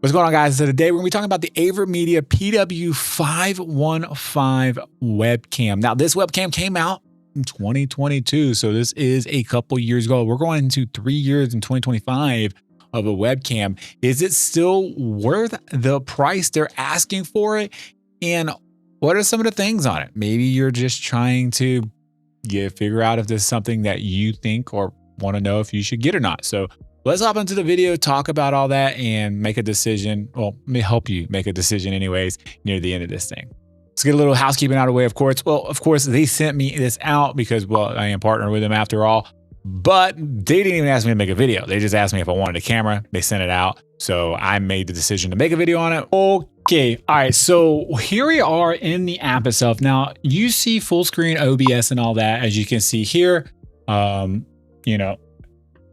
What's going on, guys? So today we're going to be talking about the Avermedia PW515 webcam. Now, this webcam came out in 2022, so this is a couple years ago. We're going into 3 years in 2025 of a webcam. Is it still worth the price they're asking for it? And what are some of the things on it? Maybe you're just trying to figure out if this is something that you think or want to know if you should get or not. So let's hop into the video, talk about all that, and make a decision. Well, let me help you make a decision anyways near the end of this thing. Let's get a little housekeeping out of the way, of course. Well, of course, they sent me this out because, well, I am partnered with them after all. But they didn't even ask me to make a video. They just asked me if I wanted a camera. They sent it out. So I made the decision to make a video on it. Okay. All right. So here we are in the app itself. Now, you see full screen OBS and all that, as you can see here.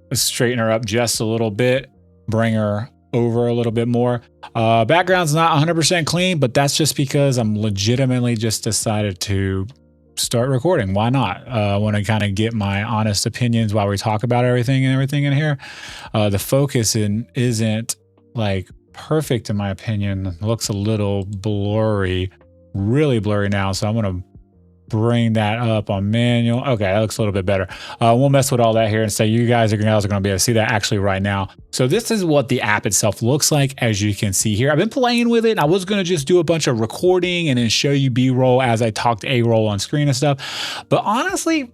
Let's straighten her up just a little bit, bring her over a little bit more. Background's not 100% clean, but that's just because I'm legitimately just decided to start recording. Why not? I want to kind of get my honest opinions while we talk about everything in here. The focus isn't like perfect in my opinion. It looks a little blurry, really blurry now. So I'm going to bring that up on manual. Okay, that looks a little bit better. We'll mess with all that here and say you guys are going to be able to see that actually right now. So this is what the app itself looks like, as you can see here. I've been playing with it. I was going to just do a bunch of recording and then show you B-roll as I talked A-roll on screen and stuff. But honestly,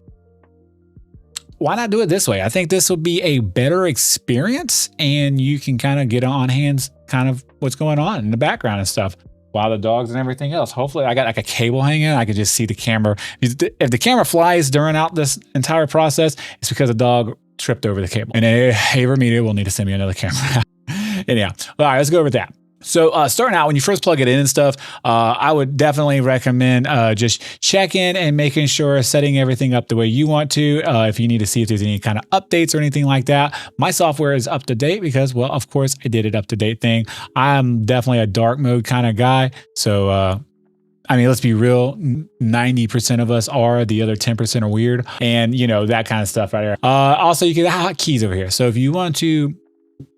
why not do it this way? I think this will be a better experience and you can kind of get on hands kind of what's going on in the background and stuff. While the dogs and everything else. Hopefully I got like a cable hanging. I could just see the camera. If the camera flies during this entire process, it's because a dog tripped over the cable. And Avermedia will need to send me another camera. Anyhow, all right, let's go over that. So starting out, when you first plug it in and stuff, I would definitely recommend just checking and making sure setting everything up the way you want to. If you need to see if there's any kind of updates or anything like that. My software is up to date because, well, of course, I did it up to date thing. I'm definitely a dark mode kind of guy. So, I mean, let's be real, 90% of us are, the other 10% are weird. And, you know, that kind of stuff right there. Also, you can have hotkeys over here. So if you want to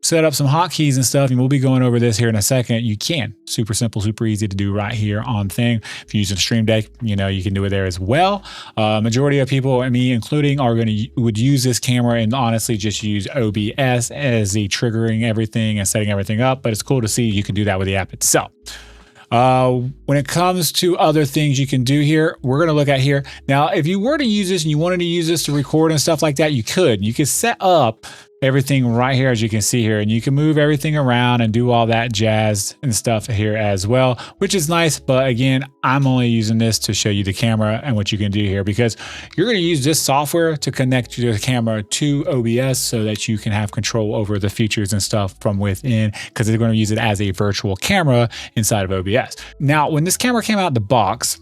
set up some hotkeys and stuff, and we'll be going over this here in a second, you can. Super simple, super easy to do right here on thing. If you're using Stream Deck, you know, you can do it there as well. Majority of people, and me including, would use this camera and honestly just use OBS as the triggering everything and setting everything up. But it's cool to see you can do that with the app itself. When it comes to other things you can do here, we're going to look at here. Now, if you were to use this and you wanted to use this to record and stuff like that, you could set up everything right here, as you can see here, and you can move everything around and do all that jazz and stuff here as well, which is nice. But again, I'm only using this to show you the camera and what you can do here, because you're going to use this software to connect your camera to OBS so that you can have control over the features and stuff from within, because they're going to use it as a virtual camera inside of OBS. Now, when this camera came out of the box,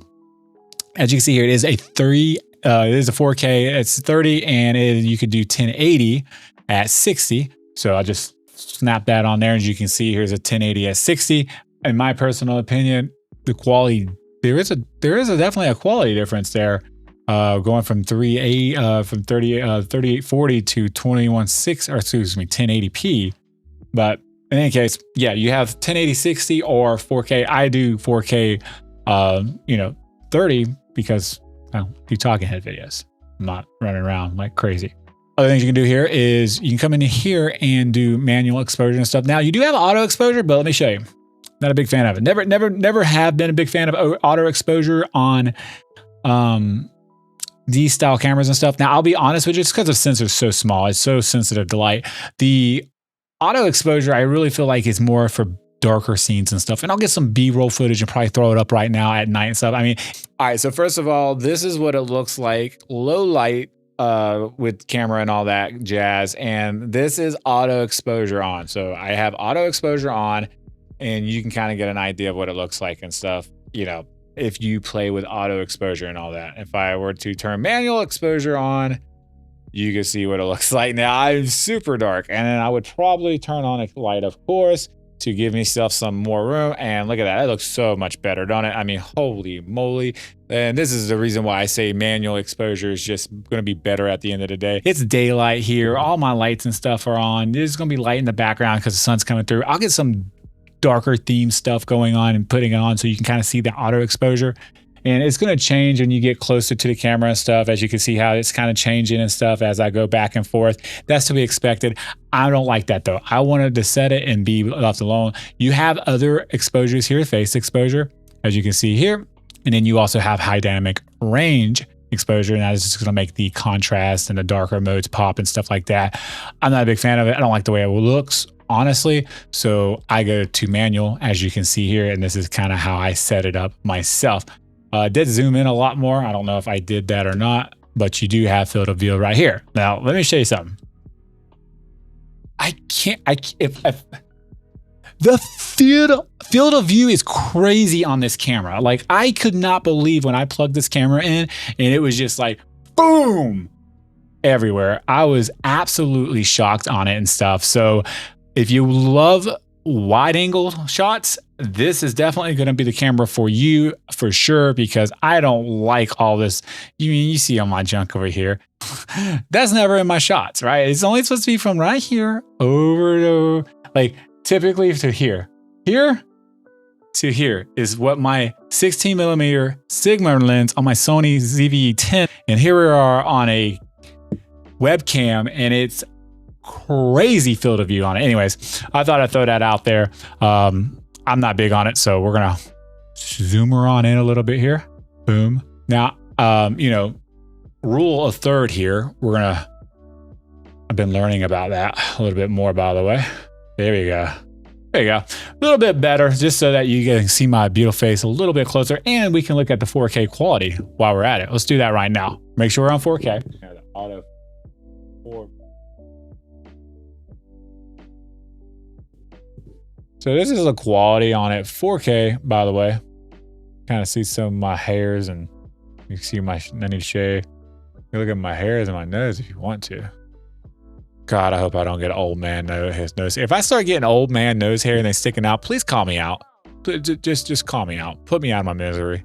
as you can see here, it is a 4K, it's 30, and you could do 1080 at 60. So I just snap that on there. As you can see, here's a 1080 at 60. In my personal opinion, the quality, there is definitely a quality difference there, going from 3840 to 1080p. But in any case, yeah, you have 1080 60 or 4K. I do 4K 30 because, well, do talking head videos. I'm not running around like crazy. Other things you can do here is you can come in here and do manual exposure and stuff. Now, you do have auto exposure, but let me show you. Not a big fan of it. Never have been a big fan of auto exposure on these style cameras and stuff. Now, I'll be honest with you, it's because the sensor's so small. It's so sensitive to light. The auto exposure, I really feel like is more for darker scenes and stuff. And I'll get some B-roll footage and probably throw it up right now at night and stuff. I mean, all right, so first of all, this is what it looks like. Low light, with camera and all that jazz, and this is auto exposure on. So I have auto exposure on, and you can kind of get an idea of what it looks like and stuff, you know, if you play with auto exposure and all that. If I were to turn manual exposure on, you can see what it looks like. Now, I'm super dark, and then I would probably turn on a light, of course, to give myself some more room. And look at that. It looks so much better, don't it? I mean, holy moly. And this is the reason why I say manual exposure is just going to be better at the end of the day. It's daylight here. All my lights and stuff are on. There's going to be light in the background because the sun's coming through. I'll get some darker theme stuff going on and putting it on so you can kind of see the auto exposure. And it's going to change when you get closer to the camera and stuff, as you can see how it's kind of changing and stuff as I go back and forth. That's to be expected. I don't like that though. I wanted to set it and be left alone. You have other exposures here, face exposure, as you can see here. And then you also have high dynamic range exposure, and that is just going to make the contrast and the darker modes pop and stuff like that. I'm not a big fan of it. I don't like the way it looks, honestly. So I go to manual, as you can see here, and this is kind of how I set it up myself. Did zoom in a lot more. I don't know if I did that or not, but you do have field of view right here. Now, let me show you something. The field of view is crazy on this camera. Like, I could not believe when I plugged this camera in and it was just like, boom, everywhere. I was absolutely shocked on it and stuff. So if you love wide angle shots, this is definitely going to be the camera for you for sure, because I don't like all this. You see all my junk over here. That's never in my shots, right? It's only supposed to be from right here over to, like, typically to here. Here to here is what my 16mm Sigma lens on my Sony ZV-E10. And here we are on a webcam, and it's crazy field of view on it. Anyways, I thought I'd throw that out there. I'm not big on it, so we're gonna zoom her on in a little bit here. Boom. Now, you know, rule of third here. I've been learning about that a little bit more, by the way. There we go. There you go. A little bit better, just so that you can see my beautiful face a little bit closer, and we can look at the 4K quality while we're at it. Let's do that right now. Make sure we're on 4K. Auto 4. So this is the quality on it, 4K, by the way. Kind of see some of my hairs, and you can see I need to shave. You look at my hairs and my nose if you want to. God, I hope I don't get an old man nose. If I start getting old man nose hair and they sticking out, please call me out. Just call me out. Put me out of my misery.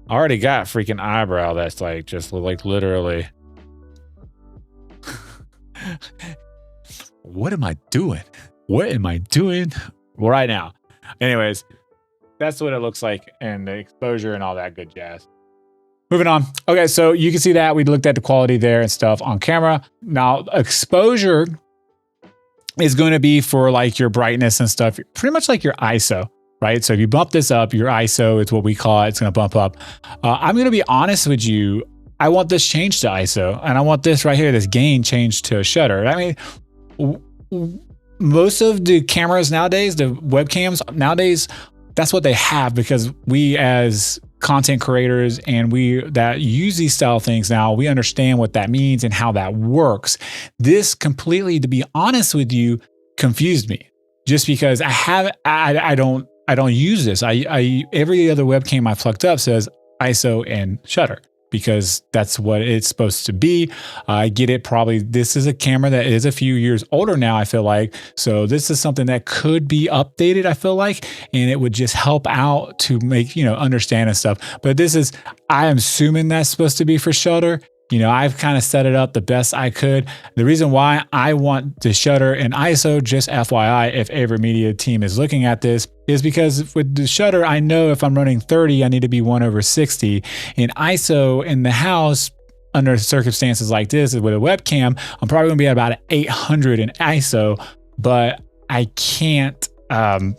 I already got freaking eyebrow that's like just like literally. What am I doing? What am I doing right now? Anyways, that's what it looks like, and the exposure and all that good jazz. Moving on. Okay, so you can see that we looked at the quality there and stuff on camera. Now, exposure is going to be for like your brightness and stuff, pretty much like your ISO, right? So if you bump this up, your ISO is what we call it. It's going to bump up. I'm going to be honest with you. I want this changed to ISO, and I want this right here, this gain changed to shutter. I mean, most of the cameras nowadays, the webcams nowadays, that's what they have, because we as content creators and we that use these style things now, we understand what that means and how that works. This completely, to be honest with you, confused me, just because I don't use this. Every other webcam I plugged up says ISO and shutter, because that's what it's supposed to be. I get it. Probably this is a camera that is a few years older now, I feel like. So this is something that could be updated, I feel like, and it would just help out to make, understand and stuff. But this is, I am assuming that's supposed to be for shutter. I've kind of set it up the best I could. The reason why I want the shutter and ISO, just FYI, if Avermedia team is looking at this, is because with the shutter, I know if I'm running 30, I need to be 1/60. In ISO in the house, under circumstances like this with a webcam, I'm probably gonna be at about 800 in ISO, but I can't, I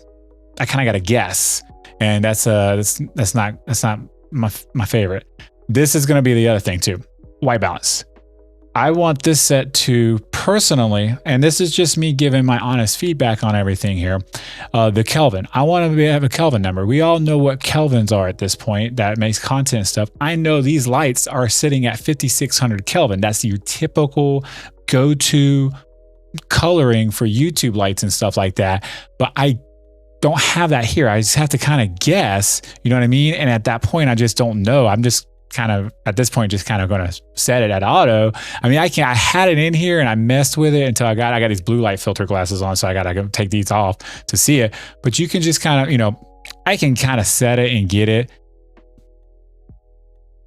kind of got to guess. And that's not my favorite. This is going to be the other thing too. White balance. I want this set to, personally, and this is just me giving my honest feedback on everything here, the Kelvin. I want to have a Kelvin number. We all know what Kelvins are at this point that makes content stuff. I know these lights are sitting at 5600 Kelvin. That's your typical go-to coloring for YouTube lights and stuff like that. But I don't have that here. I just have to kind of guess, you know what I mean? And at that point, I just don't know. I'm just kind of, at this point, just kind of going to set it at auto. I mean, I had it in here and I messed with it until I got these blue light filter glasses on. So I got to take these off to see it. But you can just kind of, I can kind of set it and get it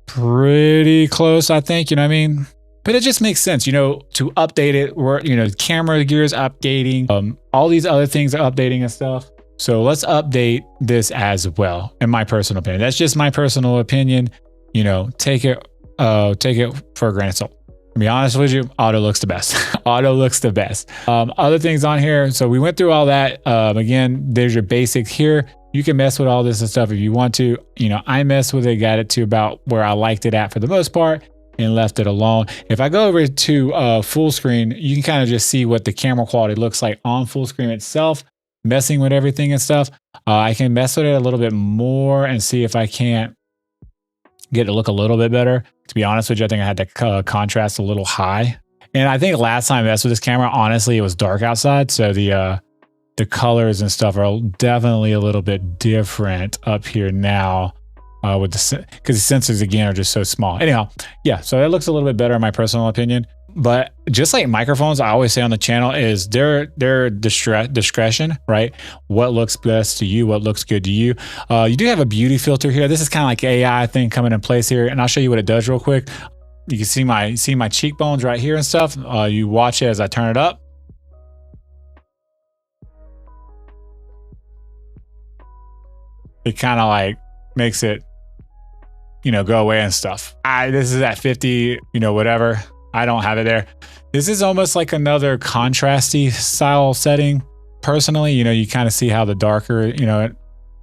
pretty close, I think, you know what I mean? But it just makes sense, to update it, or, camera gear is updating, all these other things are updating and stuff. So let's update this as well, in my personal opinion. That's just my personal opinion. You know, take it for a grain of salt. To be honest with you, auto looks the best. Auto looks the best. Other things on here. So we went through all that. Again, there's your basics here. You can mess with all this and stuff if you want to. You know, I messed with it, got it to about where I liked it at for the most part, and left it alone. If I go over to full screen, you can kind of just see what the camera quality looks like on full screen itself, messing with everything and stuff. I can mess with it a little bit more and see if I can't get it to look a little bit better. To be honest with you, I think I had the contrast a little high. And I think last time I messed with this camera, honestly, it was dark outside. So the colors and stuff are definitely a little bit different up here now. With the, because the sensors again are just so small. Anyhow, yeah, so it looks a little bit better in my personal opinion. But just like microphones, I always say on the channel is their discretion, right? What looks best to you, what looks good to you. You do have a beauty filter here. This is kind of like AI thing coming in place here, and I'll show you what it does real quick. You can see my cheekbones right here and stuff. You watch it as I turn it up. It kind of like makes it, you know, go away and stuff. This is at 50, you know, whatever. I don't have it there. This is almost like another contrasty style setting. Personally, you know, you kind of see how the darker, you know,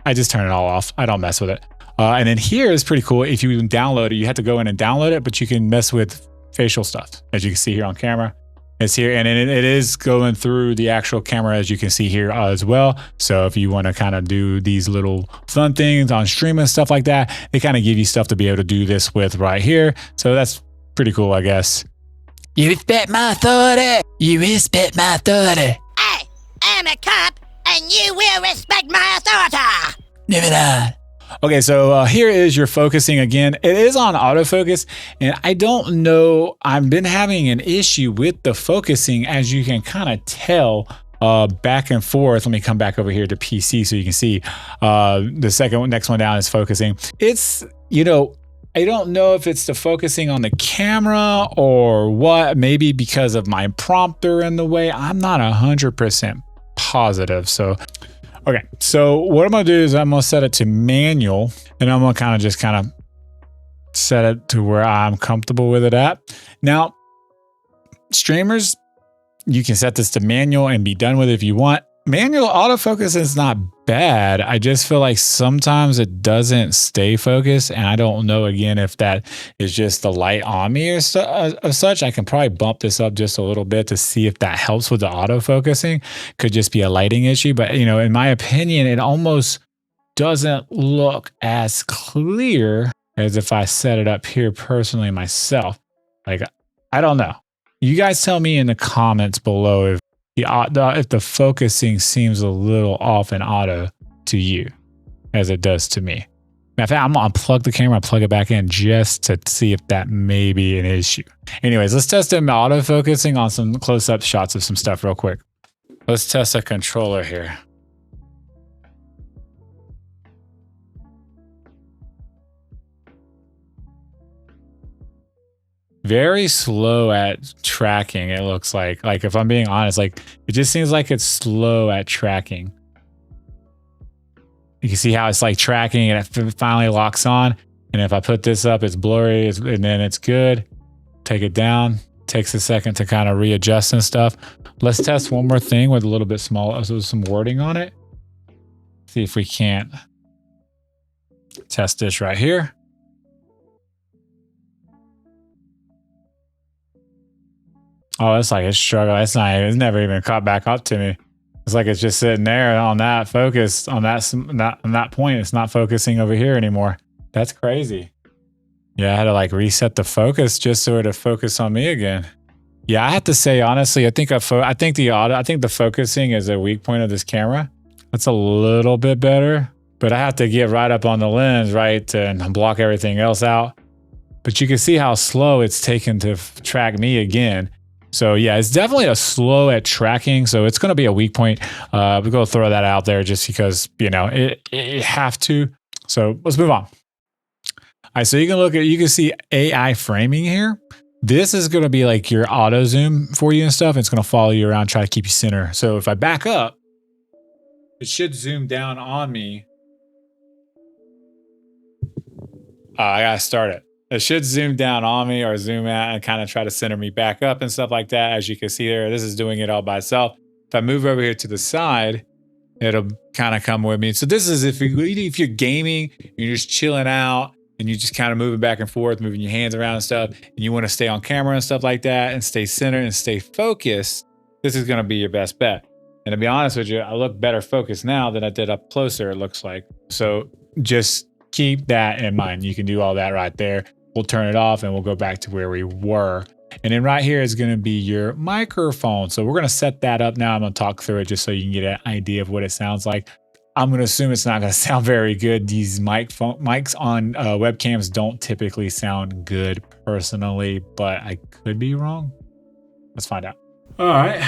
I just turn it all off. I don't mess with it. And then here is pretty cool. If you even download it, you have to go in and download it, but you can mess with facial stuff, as you can see here on camera. It's here, and it is going through the actual camera, as you can see here as well. So if you want to kind of do these little fun things on stream and stuff like that, they kind of give you stuff to be able to do this with right here. So that's pretty cool, I guess. You respect my authority. You respect my authority. Hey, I'm a cop, and you will respect my authority. Moving on. Okay, so here is your focusing again. It is on autofocus, and I don't know. I've been having an issue with the focusing, as you can kind of tell back and forth. Let me come back over here to PC so you can see the next one down is focusing. It's, you know, I don't know if it's the focusing on the camera or what, maybe because of my prompter in the way. I'm not 100% positive. So, okay. So what I'm going to do is I'm going to set it to manual, and I'm going to kind of set it to where I'm comfortable with it at. Now, streamers, you can set this to manual and be done with it if you want. Manual autofocus is not bad. I just feel like sometimes it doesn't stay focused, and I don't know again if that is just the light on me or such. I can probably bump this up just a little bit to see if that helps with the autofocusing. Could just be a lighting issue, but you know, in my opinion, it almost doesn't look as clear as if I set it up here personally myself. Like, I don't know. You guys tell me in the comments below if the focusing seems a little off in auto to you as it does to me. In fact, I'm gonna unplug the camera and plug it back in just to see if that may be an issue. Anyways, let's test them autofocusing on some close-up shots of some stuff real quick. Let's test a controller here. Very slow at tracking, it looks like. Like, if I'm being honest, like, it just seems like it's slow at tracking. You can see how it's like tracking and it finally locks on. And if I put this up, it's blurry and then it's good. Take it down. Takes a second to kind of readjust and stuff. Let's test one more thing with a little bit smaller, so some wording on it. See if we can't test this right here. Oh, it's like it's struggling. It's never even caught back up to me. It's like it's just sitting there on that focus, on that point. It's not focusing over here anymore. That's crazy. Yeah, I had to like reset the focus just so it to focus on me again. Yeah, I have to say honestly, I think the focusing is a weak point of this camera. That's a little bit better, but I have to get right up on the lens, right, and block everything else out. But you can see how slow it's taken to track me again. So yeah, it's definitely a slow at tracking. So it's going to be a weak point. We're going to throw that out there just because, you know, it have to. So let's move on. All right, so you can see AI framing here. This is going to be like your auto zoom for you and stuff. It's going to follow you around, try to keep you center. So if I back up, it should zoom down on me. I gotta start it. It should zoom down on me or zoom out and kind of try to center me back up and stuff like that. As you can see there, this is doing it all by itself. If I move over here to the side, it'll kind of come with me. So this is if you're gaming, you're just chilling out and you're just kind of moving back and forth, moving your hands around and stuff, and you want to stay on camera and stuff like that and stay centered and stay focused, this is going to be your best bet. And to be honest with you, I look better focused now than I did up closer, it looks like. So just keep that in mind. You can do all that right there. We'll turn it off and we'll go back to where we were. And then right here is going to be your microphone. So we're going to set that up now. I'm going to talk through it just so you can get an idea of what it sounds like. I'm going to assume it's not going to sound very good. These mics on webcams don't typically sound good personally, but I could be wrong. Let's find out. All right.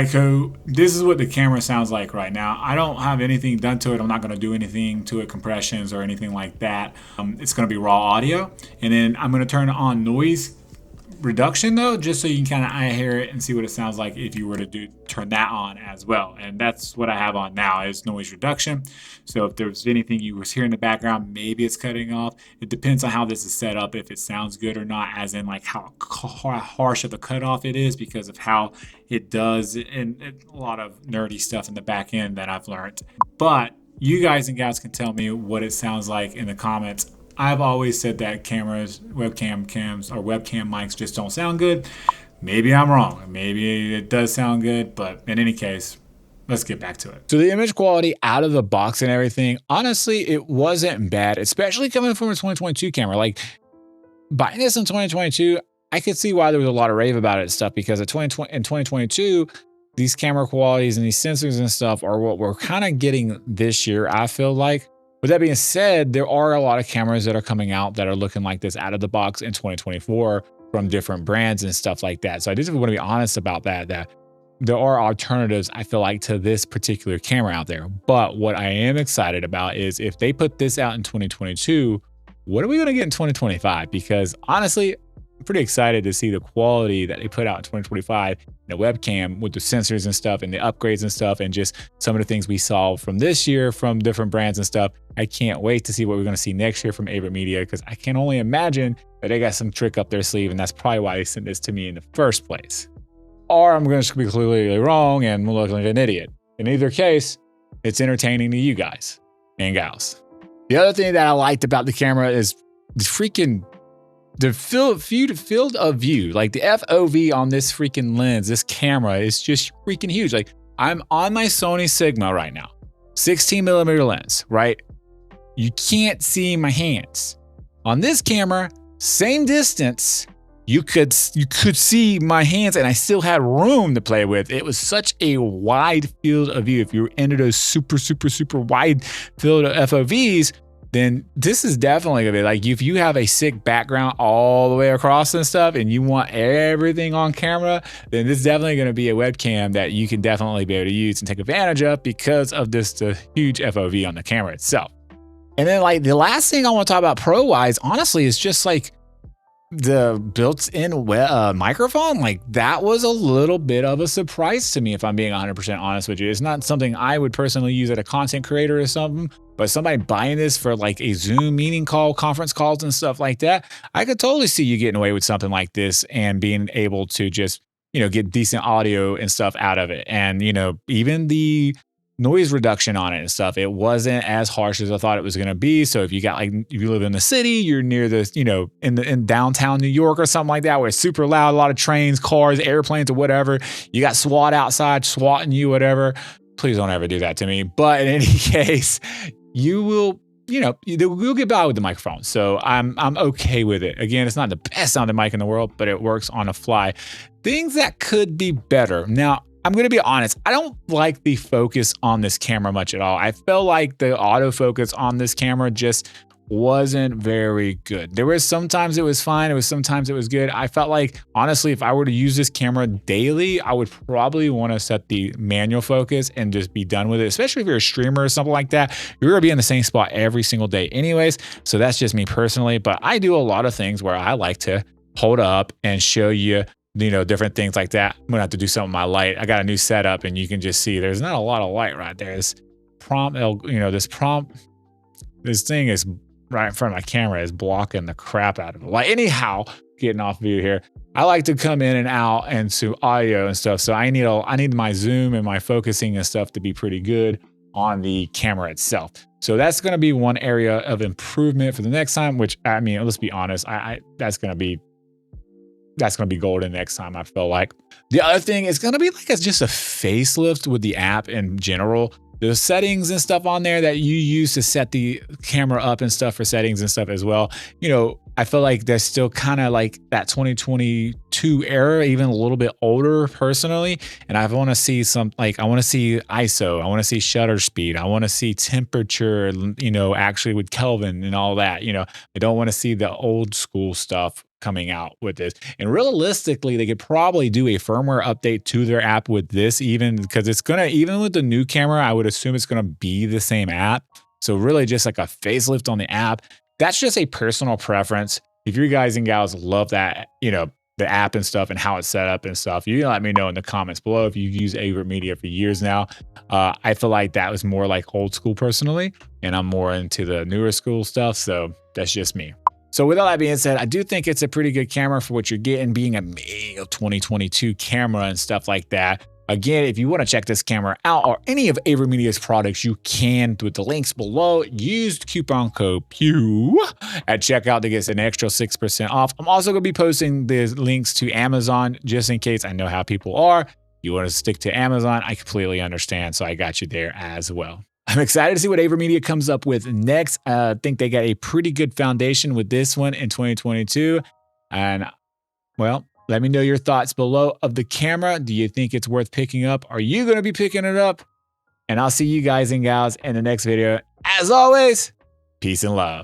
So this is what the camera sounds like right now. I don't have anything done to it. I'm not going to do anything to it, compressions or anything like that. It's going to be raw audio. And then I'm going to turn on noise reduction though, just so you can kind of hear it and see what it sounds like if you were to turn that on as well. And that's what I have on now is noise reduction. So if there's anything you was hearing in the background, maybe it's cutting off. It depends on how this is set up, if it sounds good or not, as in like how harsh of a cutoff it is because of how it does and a lot of nerdy stuff in the back end that I've learned. But you guys and gals can tell me what it sounds like in the comments. I've always said that webcam mics just don't sound good. Maybe I'm wrong. Maybe it does sound good, but in any case, let's get back to it. So the image quality out of the box and everything, honestly, it wasn't bad, especially coming from a 2022 camera. Like buying this in 2022, I could see why there was a lot of rave about it and stuff because in 2022, these camera qualities and these sensors and stuff are what we're kind of getting this year, I feel like. With that being said, there are a lot of cameras that are coming out that are looking like this out of the box in 2024 from different brands and stuff like that. So I just want to be honest about that there are alternatives, I feel like, to this particular camera out there. But what I am excited about is if they put this out in 2022, what are we going to get in 2025? Because honestly, I'm pretty excited to see the quality that they put out in 2025, the webcam with the sensors and stuff and the upgrades and stuff and just some of the things we saw from this year from different brands and stuff. I can't wait to see what we're going to see next year from Avermedia because I can only imagine that they got some trick up their sleeve and that's probably why they sent this to me in the first place. Or I'm going to be clearly wrong and look like an idiot. In either case, it's entertaining to you guys and gals. The other thing that I liked about the camera is the freaking field of view, like the FOV on this freaking lens, this camera is just freaking huge. Like I'm on my Sony Sigma right now, 16mm lens, right? You can't see my hands. On this camera, same distance, you could see my hands and I still had room to play with. It was such a wide field of view. If you're into those super wide field of FOVs, then this is definitely gonna be like if you have a sick background all the way across and stuff and you want everything on camera, then this is definitely gonna be a webcam that you can definitely be able to use and take advantage of because of the huge FOV on the camera itself. And then like the last thing I want to talk about pro-wise, honestly, is just like the built-in microphone. Like that was a little bit of a surprise to me, if I'm being 100% honest with you. It's not something I would personally use as a content creator or something, but somebody buying this for like a Zoom meeting call, conference calls and stuff like that, I could totally see you getting away with something like this and being able to just, get decent audio and stuff out of it. And, even the noise reduction on it and stuff, it wasn't as harsh as I thought it was going to be. So if you got if you live in the city, you're near the, in downtown New York or something like that, where it's super loud, a lot of trains, cars, airplanes or whatever, you got SWAT outside swatting you, whatever. Please don't ever do that to me. But in any case, you will, we'll get by with the microphone. So I'm okay with it. Again, it's not the best sounding mic in the world, but it works on a fly. Things that could be better. Now, I'm going to be honest, I don't like the focus on this camera much at all. I felt like the autofocus on this camera just wasn't very good. There was sometimes it was fine. Sometimes it was good. I felt like, honestly, if I were to use this camera daily, I would probably want to set the manual focus and just be done with it, especially if you're a streamer or something like that. You're going to be in the same spot every single day anyways. So that's just me personally, but I do a lot of things where I like to hold up and show you different things like that. I'm gonna have to do something with my light. I got a new setup and you can just see there's not a lot of light right there. prompt, this thing is right in front of my camera is blocking the crap out of it. Like anyhow, getting off view here. I like to come in and out and to audio and stuff. So I need my zoom and my focusing and stuff to be pretty good on the camera itself. So that's going to be one area of improvement for the next time, which I mean, let's be honest, that's going to be golden next time. I feel like the other thing is going to be like just a facelift with the app in general. The settings and stuff on there that you use to set the camera up and stuff for settings and stuff as well. I feel like there's still kind of like that 2022 era, even a little bit older personally. And I want to see I want to see ISO, I want to see shutter speed, I want to see temperature, actually with Kelvin and all that. I don't want to see the old school stuff coming out with this. And realistically, they could probably do a firmware update to their app with this, even because even with the new camera, I would assume it's going to be the same app. So really just like a facelift on the app. That's just a personal preference. If you guys and gals love that, the app and stuff and how it's set up and stuff, you can let me know in the comments below. If you've used Avermedia for years now, I feel like that was more like old school personally, and I'm more into the newer school stuff. So that's just me. So with all that being said, I do think it's a pretty good camera for what you're getting, being a May of 2022 camera and stuff like that. Again, if you want to check this camera out or any of Avermedia's products, you can with the links below. Use coupon code Pugh at checkout to get an extra 6% off. I'm also going to be posting the links to Amazon just in case. I know how people are. You want to stick to Amazon, I completely understand. So I got you there as well. I'm excited to see what Avermedia comes up with next. I think they got a pretty good foundation with this one in 2022. And well, let me know your thoughts below of the camera. Do you think it's worth picking up? Are you going to be picking it up? And I'll see you guys and gals in the next video. As always, peace and love.